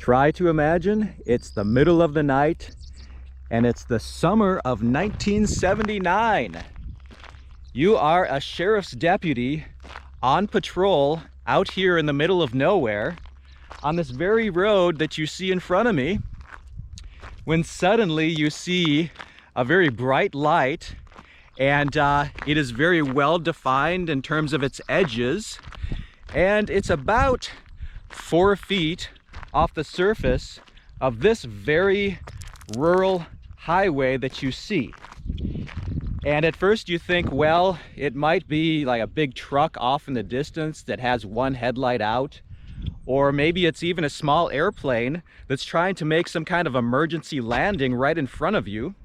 Try to imagine it's the middle of the night and it's the summer of 1979. You are a sheriff's deputy on patrol out here in the middle of nowhere on this very road that you see in front of me, when suddenly you see a very bright light, and it is very well defined in terms of its edges, and it's about 4 feet off the surface of this very rural highway that you see. And at first you think, well, it might be like a big truck off in the distance that has one headlight out, or maybe it's even a small airplane that's trying to make some kind of emergency landing right in front of you.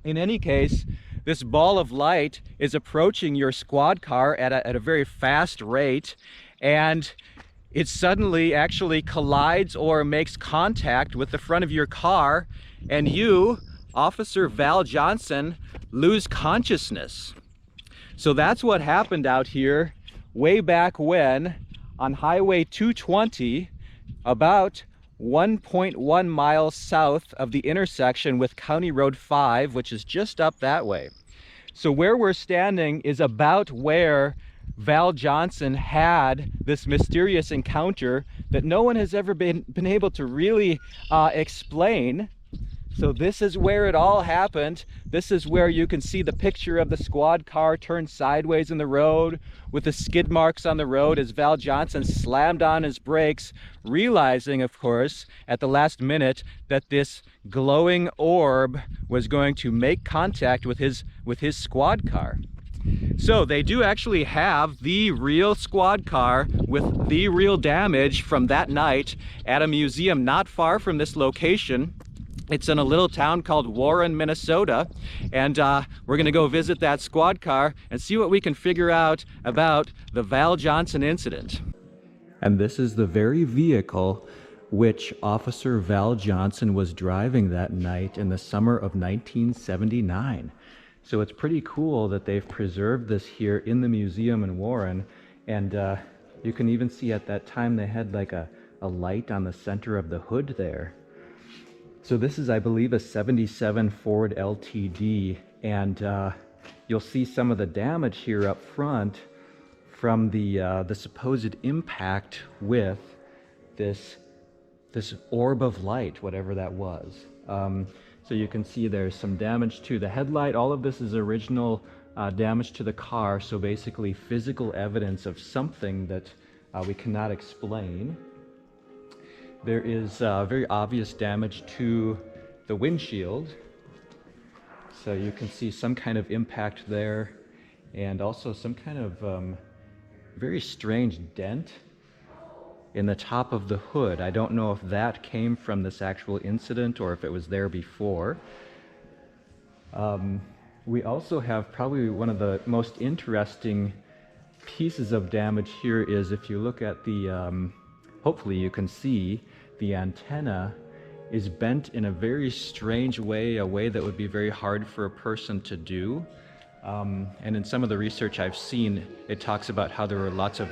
In any case, this ball of light is approaching your squad car at a very fast rate, and it suddenly actually collides or makes contact with the front of your car, and you, Officer Val Johnson, lose consciousness. So that's what happened out here way back when on Highway 220, about 1.1 miles south of the intersection with County Road 5, which is just up that way. So where we're standing is about where Val Johnson had this mysterious encounter that no one has ever been able to really explain. So this is where it all happened. This is where you can see the picture of the squad car turned sideways in the road with the skid marks on the road as Val Johnson slammed on his brakes, realizing, of course, at the last minute that this glowing orb was going to make contact with his squad car. So they do actually have the real squad car with the real damage from that night at a museum not far from this location. It's in a little town called Warren, Minnesota, and we're gonna go visit that squad car and see what we can figure out about the Val Johnson incident. And this is the very vehicle which Officer Val Johnson was driving that night in the summer of 1979. So it's pretty cool that they've preserved this here in the museum in Warren, and you can even see at that time they had like a light on the center of the hood there. So this is, I believe, a 77 Ford LTD, and you'll see some of the damage here up front from the supposed impact with this orb of light, whatever that was. So you can see there's some damage to the headlight. All of this is original damage to the car, so basically physical evidence of something that we cannot explain. There is very obvious damage to the windshield, so you can see some kind of impact there, and also some kind of very strange dent in the top of the hood. I don't know if that came from this actual incident or if it was there before. We also have probably one of the most interesting pieces of damage here is if you look at the hopefully you can see the antenna is bent in a very strange way, a way that would be very hard for a person to do. And in some of the research I've seen, it talks about how there were lots of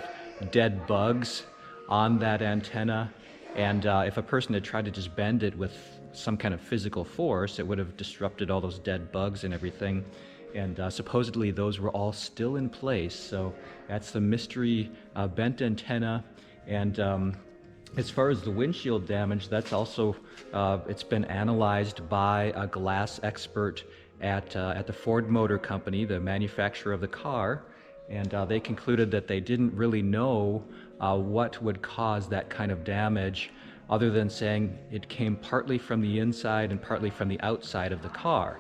dead bugs on that antenna, and if a person had tried to just bend it with some kind of physical force, it would have disrupted all those dead bugs and everything. And supposedly those were all still in place. So that's the mystery bent antenna. And as far as the windshield damage, that's also, it's been analyzed by a glass expert at the Ford Motor Company, the manufacturer of the car, and they concluded that they didn't really know what would cause that kind of damage, other than saying it came partly from the inside and partly from the outside of the car.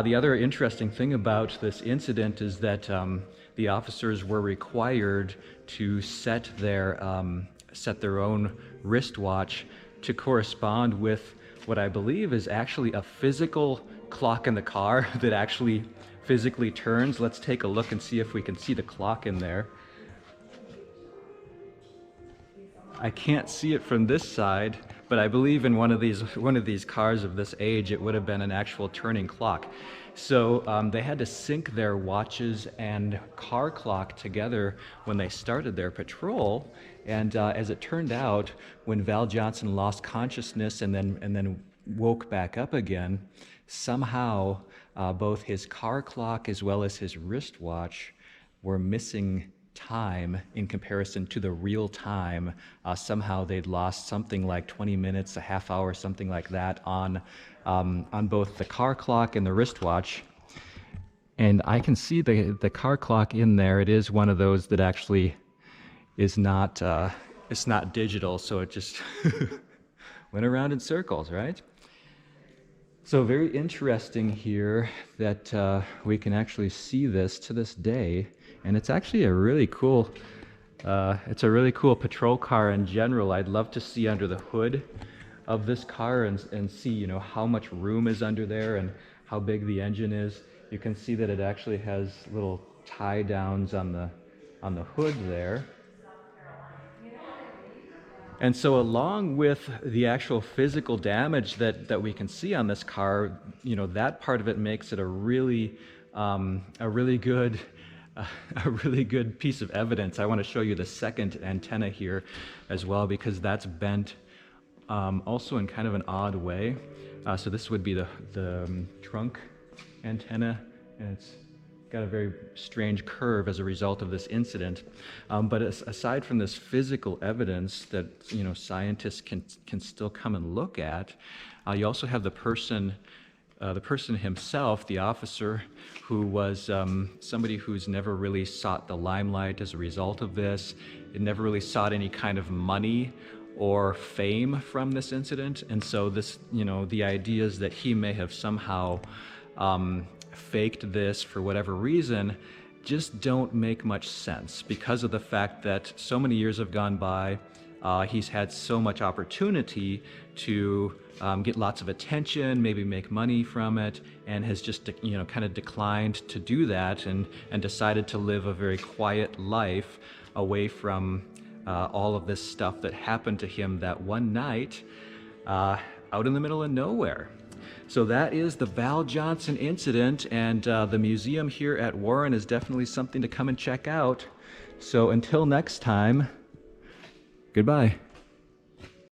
The other interesting thing about this incident is that the officers were required to set their own wristwatch to correspond with what I believe is actually a physical clock in the car that actually physically turns. Let's take a look and see if we can see the clock in there. I can't see it from this side, but I believe in one of these cars of this age, it would have been an actual turning clock. So they had to sync their watches and car clock together when they started their patrol. And as it turned out, when Val Johnson lost consciousness and then woke back up again, somehow both his car clock as well as his wristwatch were missing time in comparison to the real time. Somehow they'd lost something like 20 minutes, a half hour, something like that on both the car clock and the wristwatch. And I can see the car clock in there. It is one of those that actually is not, it's not digital, so it just went around in circles, right? So very interesting here that we can actually see this to this day, and it's actually a really cool, it's a really cool patrol car in general. I'd love to see under the hood of this car and see, you know, how much room is under there and how big the engine is. You can see that it actually has little tie downs on the hood there. And so along with the actual physical damage that we can see on this car, you know, that part of it makes it a really good piece of evidence. I want to show you the second antenna here as well, because that's bent also in kind of an odd way. So this would be the trunk antenna, and it's got a very strange curve as a result of this incident. But aside from this physical evidence that, you know, scientists can still come and look at, you also have the person himself, the officer, who was somebody who's never really sought the limelight as a result of this. It never really sought any kind of money or fame from this incident. And so this, you know, the idea is that he may have somehow faked this for whatever reason just don't make much sense, because of the fact that so many years have gone by. He's had so much opportunity to get lots of attention, maybe make money from it, and has just, you know, kind of declined to do that and decided to live a very quiet life away from all of this stuff that happened to him that one night out in the middle of nowhere. So that is the Val Johnson incident, and the museum here at Warren is definitely something to come and check out. So until next time, goodbye.